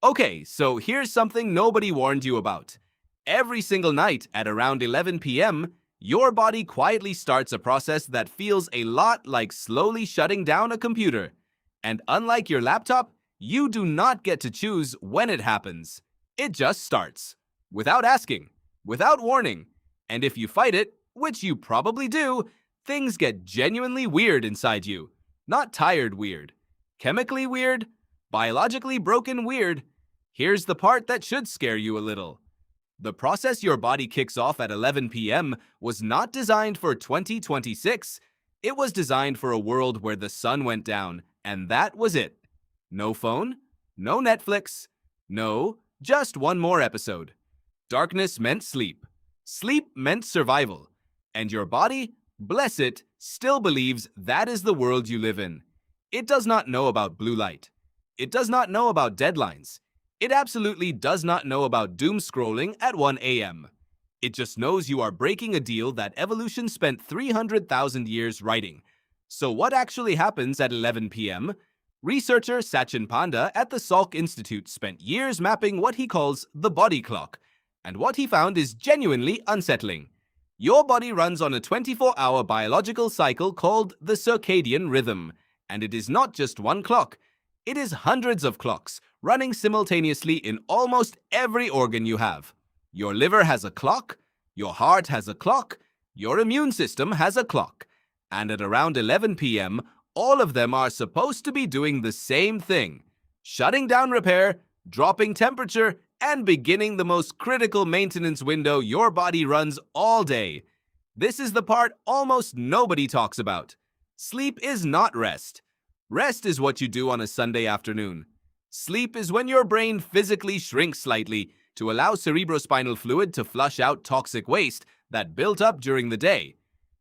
Okay, so here's something nobody warned you about. Every single night at around 11 p.m., your body quietly starts a process that feels a lot like slowly shutting down a computer. And unlike your laptop, you do not get to choose when it happens. It just starts. Without asking, without warning. And if you fight it, which you probably do, things get genuinely weird inside you. Not tired weird. Chemically weird. Biologically broken weird. Here's the part that should scare you a little. The process your body kicks off at 11 p.m. was not designed for 2026. It was designed for a world where the sun went down, and that was it. No phone, no Netflix, no, just one more episode. Darkness meant sleep. Sleep meant survival. And your body, bless it, still believes that is the world you live in. It does not know about blue light. It does not know about deadlines. It absolutely does not know about doom scrolling at 1 a.m. It just knows you are breaking a deal that evolution spent 300,000 years writing. So what actually happens at 11 p.m.? Researcher Satchin Panda at the Salk Institute spent years mapping what he calls the body clock, and what he found is genuinely unsettling. Your body runs on a 24-hour biological cycle called the circadian rhythm, and it is not just one clock. It is hundreds of clocks running simultaneously in almost every organ you have. Your liver has a clock, your heart has a clock, your immune system has a clock, and at around 11 p.m., all of them are supposed to be doing the same thing: shutting down repair, dropping temperature, and beginning the most critical maintenance window your body runs all day. This is the part almost nobody talks about. Sleep is not rest. Rest is what you do on a Sunday afternoon. Sleep is when your brain physically shrinks slightly to allow cerebrospinal fluid to flush out toxic waste that built up during the day.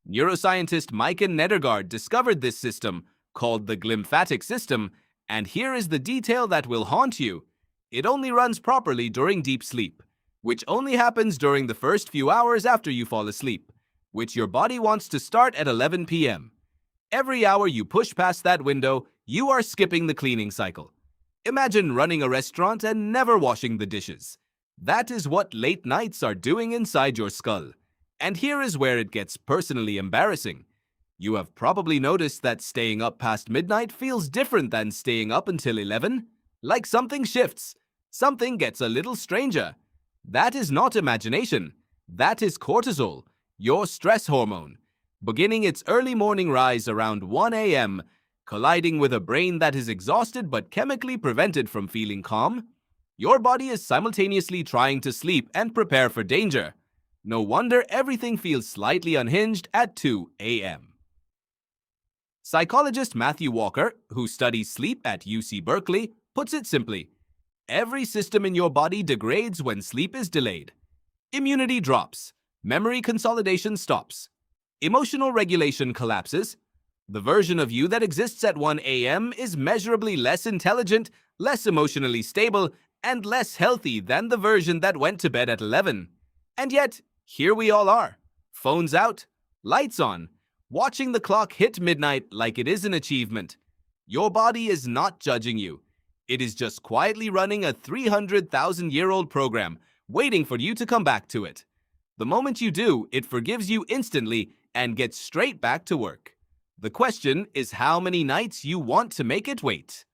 Neuroscientist Maiken Nedergaard discovered this system, called the glymphatic system, and here is the detail that will haunt you. It only runs properly during deep sleep, which only happens during the first few hours after you fall asleep, which your body wants to start at 11 p.m. Every hour you push past that window, you are skipping the cleaning cycle. Imagine running a restaurant and never washing the dishes. That is what late nights are doing inside your skull. And here is where it gets personally embarrassing. You have probably noticed that staying up past midnight feels different than staying up until 11. Like something shifts. Something gets a little stranger. That is not imagination. That is cortisol, your stress hormone, beginning its early morning rise around 1 a.m., colliding with a brain that is exhausted but chemically prevented from feeling calm. Your body is simultaneously trying to sleep and prepare for danger. No wonder everything feels slightly unhinged at 2 a.m. Psychologist Matthew Walker, who studies sleep at UC Berkeley, puts it simply: every system in your body degrades when sleep is delayed. Immunity drops. Memory consolidation stops. Emotional regulation collapses. The version of you that exists at 1 a.m. is measurably less intelligent, less emotionally stable, and less healthy than the version that went to bed at 11. And yet, here we all are. Phones out, lights on, watching the clock hit midnight like it is an achievement. Your body is not judging you. It is just quietly running a 300,000-year-old program, waiting for you to come back to it. The moment you do, it forgives you instantly and gets straight back to work. The question is how many nights you want to make it wait.